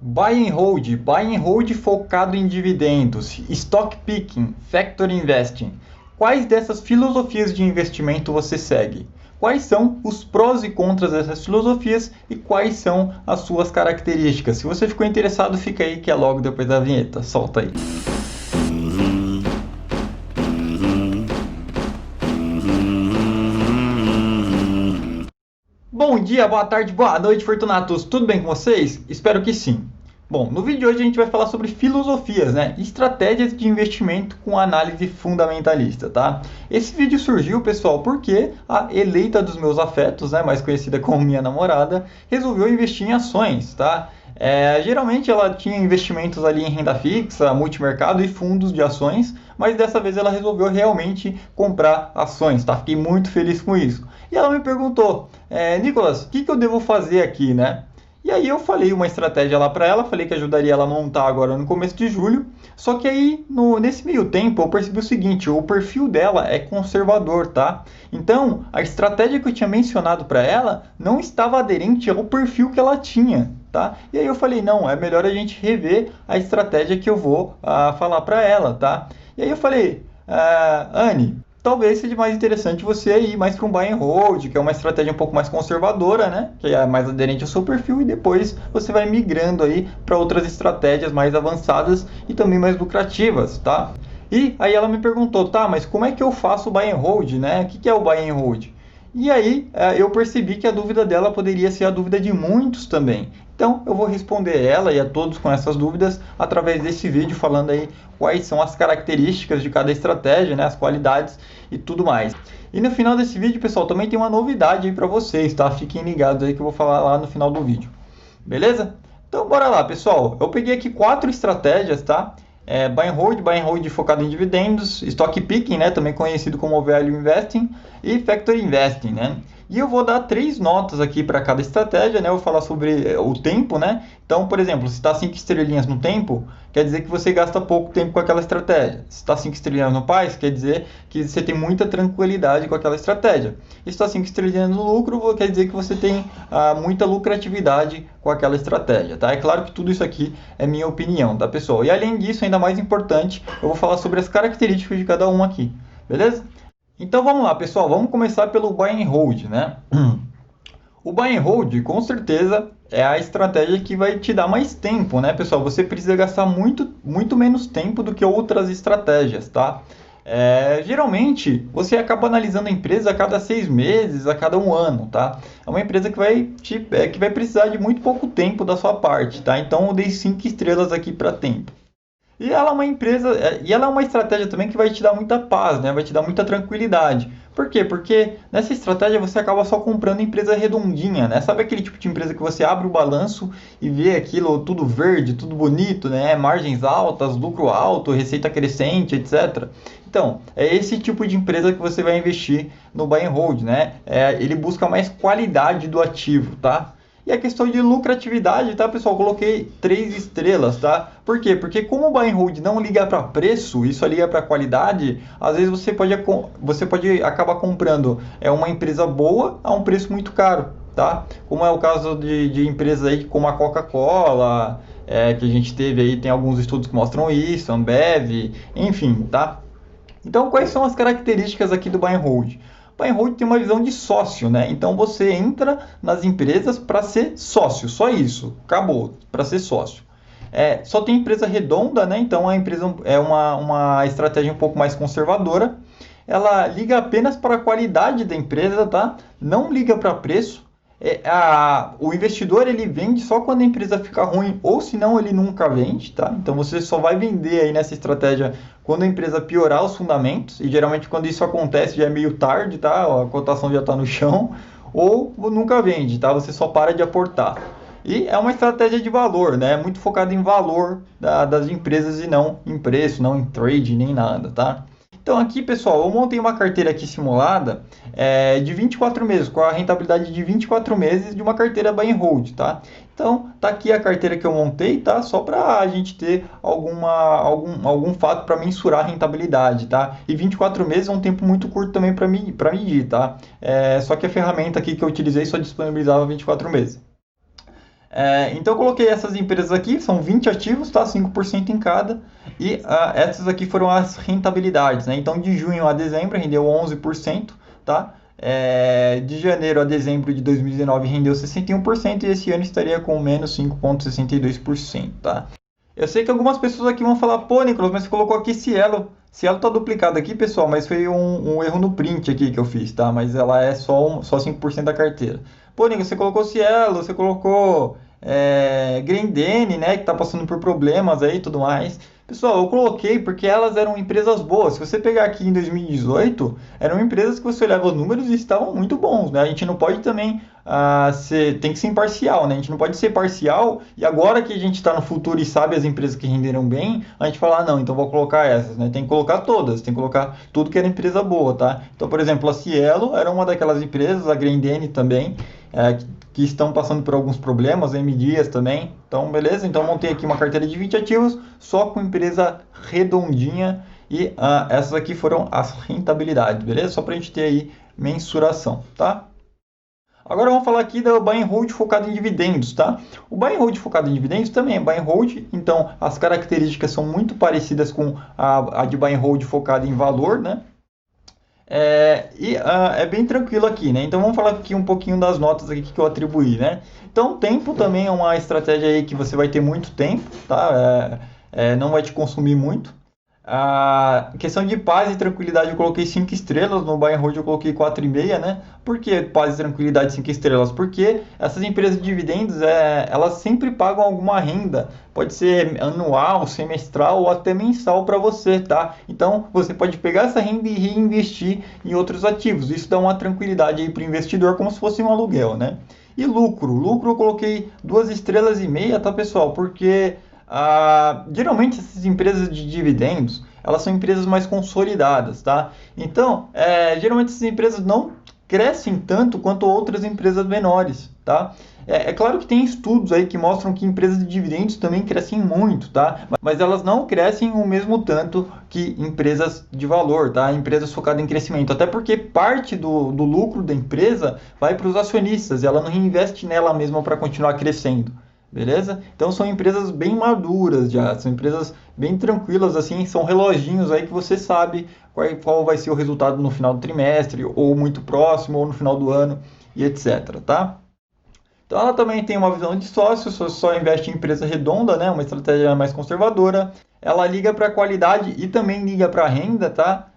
Buy and hold focado em dividendos, stock picking, factor investing. Quais dessas filosofias de investimento você segue? Quais são os prós e contras dessas filosofias e quais são as suas características? Se você ficou interessado, fica aí que é logo depois da vinheta. Solta aí. Bom dia, boa tarde, boa noite, Fortunatos. Tudo bem com vocês? Espero que sim. Bom, no vídeo de hoje a gente vai falar sobre filosofias, né? Estratégias de investimento com análise fundamentalista, tá? Esse vídeo surgiu, pessoal, porque a eleita dos meus afetos, né, mais conhecida como minha namorada, resolveu investir em ações, tá? Geralmente ela tinha investimentos ali em renda fixa, multimercado e fundos de ações, mas dessa vez ela resolveu realmente comprar ações, tá? Fiquei muito feliz com isso. E ela me perguntou, Nicolas, o que eu devo fazer aqui, né? E aí eu falei uma estratégia lá para ela, falei que ajudaria ela a montar agora no começo de julho. Só que aí, nesse meio tempo, eu percebi o seguinte, o perfil dela é conservador, tá? Então, a estratégia que eu tinha mencionado para ela não estava aderente ao perfil que ela tinha, tá? E aí eu falei, não, é melhor a gente rever a estratégia que eu vou falar para ela, tá? E aí eu falei, Anne, talvez seja mais interessante você ir mais para um buy and hold, que é uma estratégia um pouco mais conservadora, né? Que é mais aderente ao seu perfil e depois você vai migrando aí para outras estratégias mais avançadas e também mais lucrativas, tá? E aí ela me perguntou, tá, mas como é que eu faço o buy and hold, né? O que é o buy and hold? E aí eu percebi que a dúvida dela poderia ser a dúvida de muitos também. Então eu vou responder ela e a todos com essas dúvidas através desse vídeo falando aí quais são as características de cada estratégia, né, as qualidades e tudo mais. E no final desse vídeo, pessoal, também tem uma novidade aí para vocês, tá? Fiquem ligados aí que eu vou falar lá no final do vídeo. Beleza? Então bora lá, pessoal. Eu peguei aqui 4 estratégias, tá? Buy and hold focado em dividendos, stock picking, né, também conhecido como value investing, e factor investing, né? E eu vou dar 3 notas aqui para cada estratégia, né? Eu vou falar sobre o tempo, né? Então, por exemplo, se está 5 estrelinhas no tempo, quer dizer que você gasta pouco tempo com aquela estratégia. Se está 5 estrelinhas no paz, quer dizer que você tem muita tranquilidade com aquela estratégia. E se está 5 estrelinhas no lucro, quer dizer que você tem muita lucratividade com aquela estratégia, tá? É claro que tudo isso aqui é minha opinião, tá, pessoal? E além disso, ainda mais importante, eu vou falar sobre as características de cada um aqui, beleza? Então vamos lá, pessoal, vamos começar pelo buy and hold, né? O buy and hold, com certeza, é a estratégia que vai te dar mais tempo, né, pessoal? Você precisa gastar muito menos tempo do que outras estratégias, tá? Geralmente, você acaba analisando a empresa a cada 6 meses, a cada 1 ano, tá? É uma empresa que vai precisar de muito pouco tempo da sua parte, tá? Então, eu dei 5 estrelas aqui para tempo. E ela é uma empresa, e ela é uma estratégia também que vai te dar muita paz, né? Vai te dar muita tranquilidade. Por quê? Porque nessa estratégia você acaba só comprando empresa redondinha, né? Sabe aquele tipo de empresa que você abre o balanço e vê aquilo tudo verde, tudo bonito, né? Margens altas, lucro alto, receita crescente, etc. Então, é esse tipo de empresa que você vai investir no buy and hold, né? Ele busca mais qualidade do ativo, tá? E a questão de lucratividade, tá, pessoal? Coloquei 3 estrelas, tá? Por quê? Porque como o buy and hold não liga para preço, isso liga para qualidade, às vezes você pode acabar comprando uma empresa boa a um preço muito caro, tá? Como é o caso de empresas aí como a Coca-Cola, que a gente teve aí, tem alguns estudos que mostram isso, Ambev, enfim, tá? Então, quais são as características aqui do buy and hold? Buy and hold tem uma visão de sócio, né? Então você entra nas empresas para ser sócio, só isso, acabou, para ser sócio. Só tem empresa redonda, né? Então a empresa é uma estratégia um pouco mais conservadora. Ela liga apenas para a qualidade da empresa, tá? Não liga para preço. O investidor ele vende só quando a empresa fica ruim ou senão ele nunca vende, tá? Então você só vai vender aí nessa estratégia quando a empresa piorar os fundamentos e geralmente quando isso acontece já é meio tarde, tá? A cotação já está no chão ou nunca vende, tá? Você só para de aportar. E é uma estratégia de valor, né? Muito focada em valor das empresas e não em preço, não em trade nem nada, tá? Então aqui, pessoal, eu montei uma carteira aqui simulada de 24 meses, com a rentabilidade de 24 meses de uma carteira buy and hold, tá? Então, tá aqui a carteira que eu montei, tá? Só para a gente ter algum fato para mensurar a rentabilidade, tá? E 24 meses é um tempo muito curto também para medir, tá? Só que a ferramenta aqui que eu utilizei só disponibilizava 24 meses. Então eu coloquei essas empresas aqui, são 20 ativos, tá? 5% em cada. E essas aqui foram as rentabilidades, né? Então de junho a dezembro rendeu 11%, tá? De janeiro a dezembro de 2019 rendeu 61% e esse ano estaria com menos 5,62%, tá? Eu sei que algumas pessoas aqui vão falar, pô, Nicolas, mas você colocou aqui Cielo. Cielo tá duplicado aqui, pessoal, mas foi um erro no print aqui que eu fiz, tá? Mas ela é só 5% da carteira. Pô, Nicolas, você colocou Cielo, você colocou Grendene, né, que tá passando por problemas aí e tudo mais. Pessoal, eu coloquei porque elas eram empresas boas. Se você pegar aqui em 2018, eram empresas que você olhava os números e estavam muito bons, né? A gente não pode também tem que ser imparcial, né? A gente não pode ser parcial e agora que a gente está no futuro e sabe as empresas que renderam bem, a gente fala, não, então vou colocar essas, né? Tem que colocar todas, tem que colocar tudo que era empresa boa, tá? Então, por exemplo, a Cielo era uma daquelas empresas, a Grendene também, que estão passando por alguns problemas, a M Dias também. Então, beleza? Então, montei aqui uma carteira de 20 ativos, só com empresa redondinha e essas aqui foram as rentabilidades, beleza? Só para a gente ter aí mensuração, tá? Agora vamos falar aqui do buy and hold focado em dividendos, tá? O buy and hold focado em dividendos também é buy and hold, então as características são muito parecidas com a de buy and hold focada em valor, né? É bem tranquilo aqui, né? Então vamos falar aqui um pouquinho das notas aqui que eu atribuí, né? Então tempo também é uma estratégia aí que você vai ter muito tempo, tá? Não vai te consumir muito. A questão de paz e tranquilidade eu coloquei 5 estrelas, no buy and hold eu coloquei 4,5, né? Por que paz e tranquilidade 5 estrelas? Porque essas empresas de dividendos, elas sempre pagam alguma renda, pode ser anual, semestral ou até mensal para você, tá? Então você pode pegar essa renda e reinvestir em outros ativos, isso dá uma tranquilidade aí para o investidor como se fosse um aluguel, né? E lucro eu coloquei 2,5 estrelas, tá, pessoal? Porque geralmente essas empresas de dividendos, elas são empresas mais consolidadas, tá? Então, geralmente essas empresas não crescem tanto quanto outras empresas menores, tá? É claro que tem estudos aí que mostram que empresas de dividendos também crescem muito, tá? Mas elas não crescem o mesmo tanto que empresas de valor, tá? Empresas focadas em crescimento, até porque parte do lucro da empresa vai para os acionistas e ela não reinveste nela mesma para continuar crescendo. Beleza? Então são empresas bem maduras já, são empresas bem tranquilas, assim, são reloginhos aí que você sabe qual vai ser o resultado no final do trimestre, ou muito próximo, ou no final do ano, e etc, tá? Então ela também tem uma visão de sócio, só investe em empresa redonda, né? Uma estratégia mais conservadora. Ela liga para a qualidade e também liga para a renda, tá?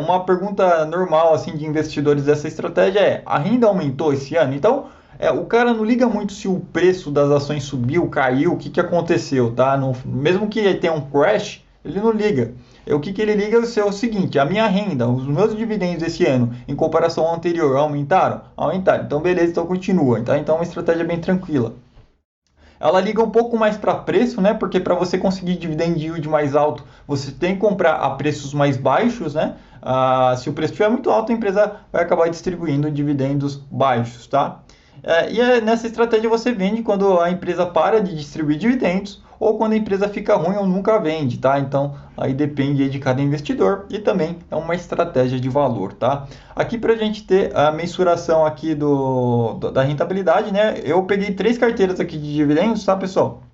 Uma pergunta normal assim de investidores dessa estratégia a renda aumentou esse ano? Então, o cara não liga muito se o preço das ações subiu, caiu, o que aconteceu, tá? Mesmo que tenha um crash, ele não liga. O que ele liga é o seguinte, a minha renda, os meus dividendos esse ano, em comparação ao anterior, aumentaram? Aumentaram. Então, beleza, então continua. Tá? Então, é uma estratégia bem tranquila. Ela liga um pouco mais para preço, né? Porque para você conseguir dividend yield mais alto, você tem que comprar a preços mais baixos, né? Se o preço estiver muito alto, a empresa vai acabar distribuindo dividendos baixos, tá? Nessa estratégia você vende quando a empresa para de distribuir dividendos ou quando a empresa fica ruim ou nunca vende, tá? Então, aí depende aí de cada investidor e também é uma estratégia de valor, tá? Aqui para a gente ter a mensuração aqui da rentabilidade, né? Eu peguei 3 carteiras aqui de dividendos, tá, pessoal?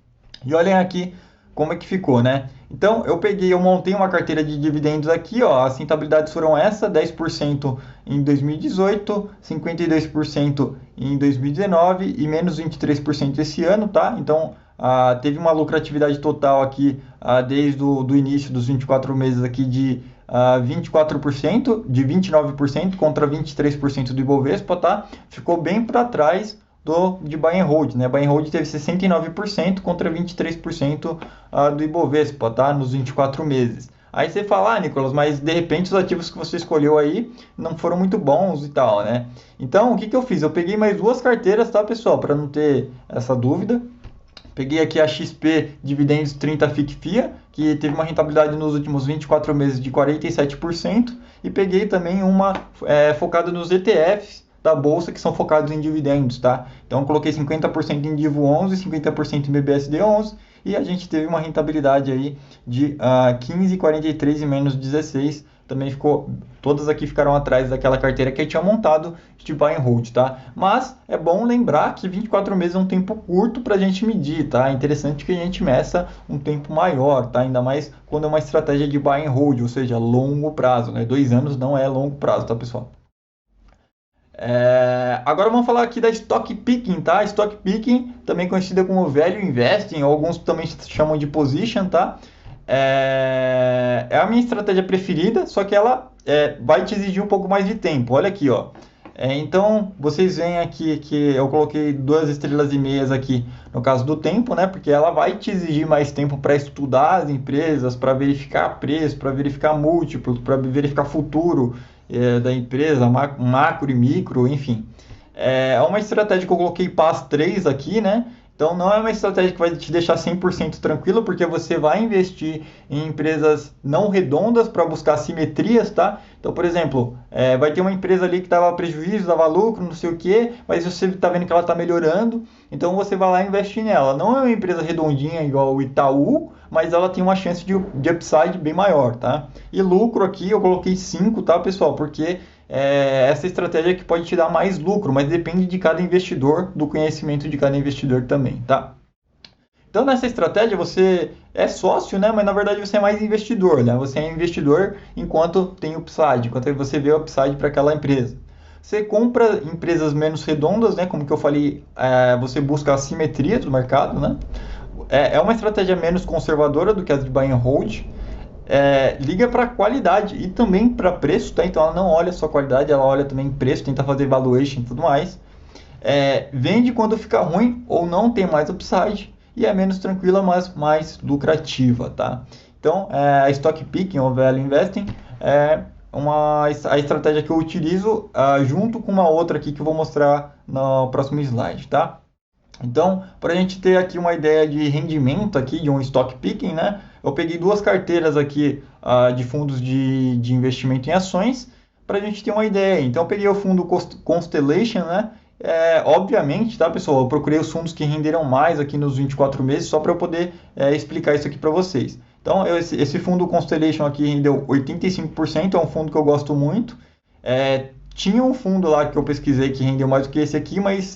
E olhem aqui como é que ficou, né? Então, eu montei uma carteira de dividendos aqui, ó, as rentabilidades foram essa, 10% em 2018, 52% em 2019 e menos 23% esse ano, tá? Então, teve uma lucratividade total aqui desde o início dos 24 meses aqui de 24%, de 29% contra 23% do Ibovespa, tá? Ficou bem para trás de buy and hold, né? Buy and hold teve 69% contra 23% do Ibovespa, tá? Nos 24 meses. Aí você fala, Nicolas, mas de repente os ativos que você escolheu aí não foram muito bons e tal, né? Então, o que eu fiz? Eu peguei mais 2 carteiras, tá, pessoal? Para não ter essa dúvida. Peguei aqui a XP Dividendos 30 FIC-FIA, que teve uma rentabilidade nos últimos 24 meses de 47%. E peguei também uma focada nos ETFs da bolsa que são focados em dividendos, tá? Então eu coloquei 50% em Divo 11, 50% em BBSD 11 e a gente teve uma rentabilidade aí de 15,43 e menos 16 também ficou, todas aqui ficaram atrás daquela carteira que eu tinha montado de buy and hold, tá? Mas é bom lembrar que 24 meses é um tempo curto para a gente medir, tá? É interessante que a gente meça um tempo maior, tá? Ainda mais quando é uma estratégia de buy and hold, ou seja, longo prazo, né? 2 anos não é longo prazo, tá, pessoal? Agora vamos falar aqui da Stock Picking, tá? Stock Picking, também conhecida como Value Investing, ou alguns também chamam de Position, tá? É a minha estratégia preferida, só que ela vai te exigir um pouco mais de tempo. Olha aqui, ó. Então, vocês veem aqui que eu coloquei 2,5 estrelas aqui no caso do tempo, né? Porque ela vai te exigir mais tempo para estudar as empresas, para verificar preço, para verificar múltiplos, para verificar futuro da empresa, macro e micro, enfim. É uma estratégia que eu coloquei PAS 3 aqui, né? Então, não é uma estratégia que vai te deixar 100% tranquilo, porque você vai investir em empresas não redondas para buscar simetrias, tá? Então, por exemplo, vai ter uma empresa ali que dava prejuízo, dava lucro, não sei o quê, mas você está vendo que ela está melhorando, então você vai lá e investe nela. Não é uma empresa redondinha igual o Itaú, mas ela tem uma chance de upside bem maior, tá? E lucro aqui eu coloquei 5, tá, pessoal? Porque essa estratégia que pode te dar mais lucro, mas depende de cada investidor, do conhecimento de cada investidor também, tá? Então, nessa estratégia, você é sócio, né? Mas na verdade você é mais investidor, né? Você é investidor enquanto tem upside, enquanto você vê o upside para aquela empresa. Você compra empresas menos redondas, né? Como que eu falei, você busca a simetria do mercado, né? É uma estratégia menos conservadora do que as de buy and hold. Liga para qualidade e também para preço, tá? Então ela não olha só qualidade, ela olha também preço, tenta fazer valuation e tudo mais. Vende quando fica ruim ou não tem mais upside e é menos tranquila, mas mais lucrativa, tá? Então a Stock Picking ou Value Investing é a estratégia que eu utilizo junto com uma outra aqui que eu vou mostrar no próximo slide, tá? Então, para a gente ter aqui uma ideia de rendimento aqui de um stock picking, né? Eu peguei 2 carteiras aqui de fundos de investimento em ações para a gente ter uma ideia. Então, eu peguei o fundo Constellation, né? Obviamente, tá, pessoal? Eu procurei os fundos que renderam mais aqui nos 24 meses só para eu poder explicar isso aqui para vocês. Então, esse fundo Constellation aqui rendeu 85%, é um fundo que eu gosto muito. Tinha um fundo lá que eu pesquisei que rendeu mais do que esse aqui, mas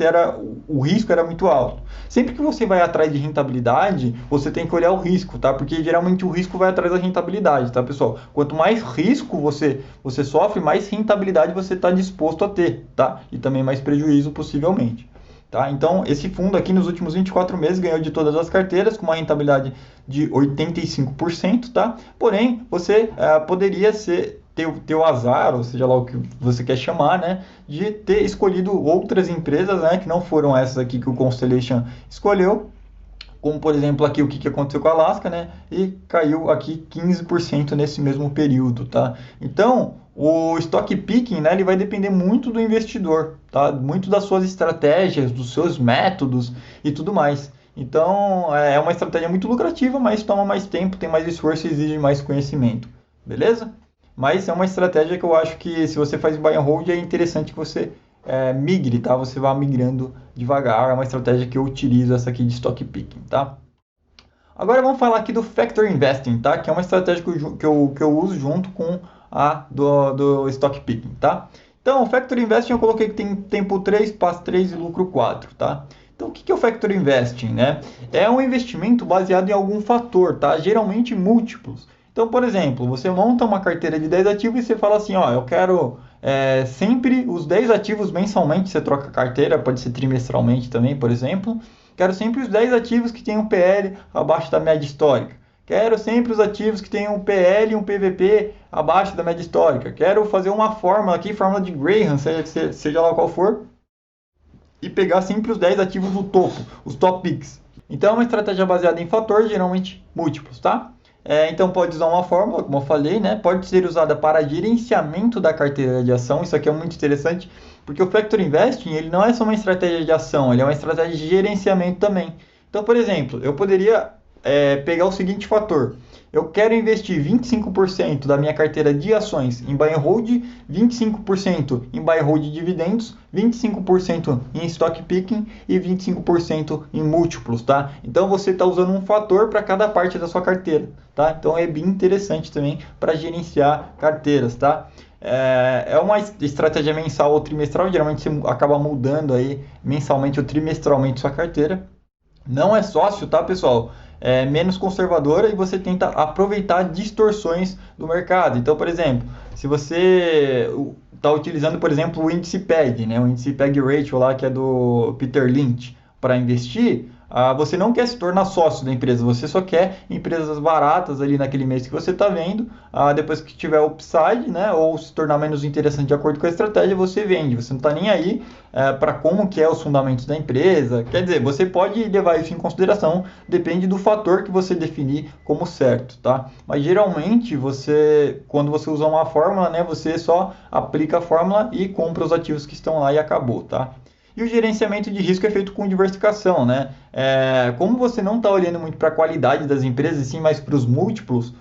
o risco era muito alto. Sempre que você vai atrás de rentabilidade, você tem que olhar o risco, tá? Porque geralmente o risco vai atrás da rentabilidade, tá, pessoal? Quanto mais risco você sofre, mais rentabilidade você está disposto a ter, tá? E também mais prejuízo possivelmente. Tá? Então, esse fundo aqui nos últimos 24 meses ganhou de todas as carteiras com uma rentabilidade de 85%, tá? Porém, você poderia ter o azar, ou seja lá o que você quer chamar, né, de ter escolhido outras empresas, né, que não foram essas aqui que o Constellation escolheu, como por exemplo aqui o que aconteceu com a Alaska, né, e caiu aqui 15% nesse mesmo período, tá? Então, o stock picking, né, ele vai depender muito do investidor, tá? Muito das suas estratégias, dos seus métodos e tudo mais. Então, é uma estratégia muito lucrativa, mas toma mais tempo, tem mais esforço e exige mais conhecimento, beleza? Mas é uma estratégia que eu acho que se você faz buy and hold é interessante que você migre, tá? Você vá migrando devagar. É uma estratégia que eu utilizo essa aqui de stock picking, tá? Agora vamos falar aqui do Factor Investing, tá? Que é uma estratégia que eu uso junto com a do stock picking, tá? Então, o Factor Investing eu coloquei que tem tempo 3, PAS 3 e lucro 4, tá? Então, o que é o Factor Investing, né? É um investimento baseado em algum fator, tá? Geralmente múltiplos. Então, por exemplo, você monta uma carteira de 10 ativos e você fala assim, ó, eu quero sempre os 10 ativos mensalmente, você troca a carteira, pode ser trimestralmente também, por exemplo. Quero sempre os 10 ativos que tenham um PL abaixo da média histórica. Quero sempre os ativos que tenham um PL e um PVP abaixo da média histórica. Quero fazer uma fórmula aqui, fórmula de Graham, seja lá qual for, e pegar sempre os 10 ativos do topo, os top picks. Então, é uma estratégia baseada em fatores, geralmente múltiplos, tá? Então pode usar uma fórmula, como eu falei, né? Pode ser usada para gerenciamento da carteira de ação. Isso aqui é muito interessante, porque o Factor Investing ele não é só uma estratégia de ação, ele é uma estratégia de gerenciamento também. Então, por exemplo, eu poderia pegar o seguinte fator. Eu quero investir 25% da minha carteira de ações em buy and hold, 25% em buy and hold de dividendos, 25% em stock picking e 25% em múltiplos, tá? Então você está usando um fator para cada parte da sua carteira, tá? Então é bem interessante também para gerenciar carteiras, tá? É uma estratégia mensal ou trimestral, geralmente você acaba mudando aí mensalmente ou trimestralmente sua carteira. Não é sócio, tá, pessoal? É menos conservadora e você tenta aproveitar distorções do mercado. Então, por exemplo, se você está utilizando, por exemplo, o índice PEG, né, o índice PEG Ratio lá que é do Peter Lynch para investir, você não quer se tornar sócio da empresa, você só quer empresas baratas ali naquele mês que você está vendo, depois que tiver upside, né, ou se tornar menos interessante de acordo com a estratégia, você vende, você não está nem aí para como que é os fundamentos da empresa, quer dizer, você pode levar isso em consideração, depende do fator que você definir como certo, tá? Mas geralmente, quando você usa uma fórmula, né, você só aplica a fórmula e compra os ativos que estão lá e acabou, tá? E o gerenciamento de risco é feito com diversificação, né? Como você não está olhando muito para a qualidade das empresas, e sim mais para os múltiplos,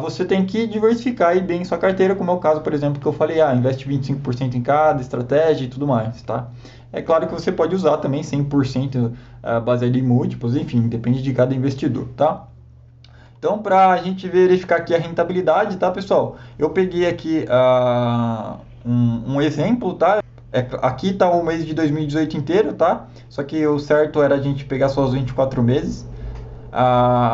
você tem que diversificar aí bem sua carteira, como é o caso, por exemplo, que eu falei, investe 25% em cada estratégia e tudo mais, tá? É claro que você pode usar também 100% baseado em múltiplos, enfim, depende de cada investidor, tá? Então, para a gente verificar aqui a rentabilidade, tá, pessoal? Eu peguei aqui um exemplo, tá? Aqui está o mês de 2018 inteiro, tá? Só que o certo era a gente pegar só os 24 meses.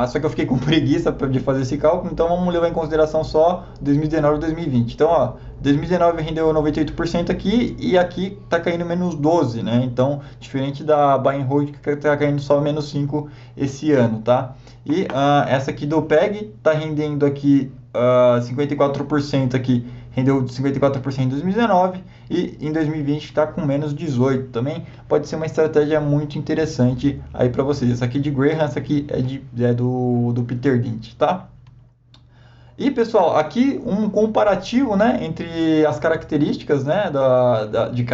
Só que eu fiquei com preguiça de fazer esse cálculo, então vamos levar em consideração só 2019 e 2020. Então, 2019 rendeu 98% aqui e aqui está caindo menos 12, né? Então, diferente da buy and hold que está caindo só menos 5 esse ano, tá? E essa aqui do PEG está rendendo aqui 54% aqui, rendeu 54% em 2019 e em 2020 está com menos 18 também. Pode ser uma estratégia muito interessante aí para vocês. Essa aqui de Graham, essa aqui é do Peter Lynch, tá? E pessoal, aqui um comparativo, né, entre as características, né, de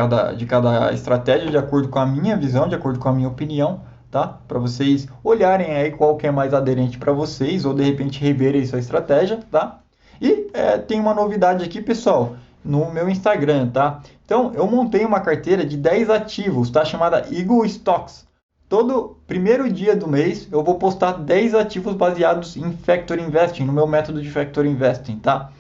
cada estratégia, de acordo com a minha visão, de acordo com a minha opinião, tá? Para vocês olharem aí qual que é mais aderente para vocês ou de repente reverem sua estratégia, tá? E tem uma novidade aqui, pessoal, no meu Instagram, tá? Então, eu montei uma carteira de 10 ativos, tá? Chamada Eagle Stocks. Todo primeiro dia do mês eu vou postar 10 ativos baseados em Factor Investing, no meu método de Factor Investing, tá?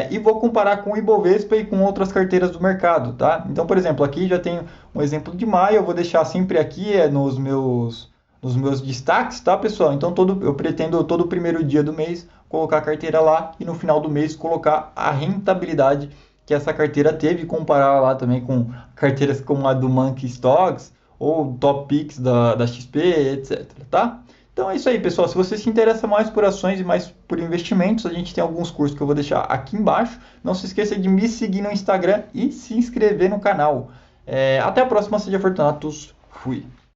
E vou comparar com o Ibovespa e com outras carteiras do mercado, tá? Então, por exemplo, aqui já tenho um exemplo de maio, eu vou deixar sempre aqui nos meus destaques, tá, pessoal? Então, eu pretendo todo primeiro dia do mês colocar a carteira lá e no final do mês colocar a rentabilidade que essa carteira teve, comparar lá também com carteiras como a do Monkey Stocks ou Top Picks da XP, etc, tá? Então é isso aí, pessoal. Se você se interessa mais por ações e mais por investimentos, a gente tem alguns cursos que eu vou deixar aqui embaixo. Não se esqueça de me seguir no Instagram e se inscrever no canal. Até a próxima, seja Fortunatos. Fui!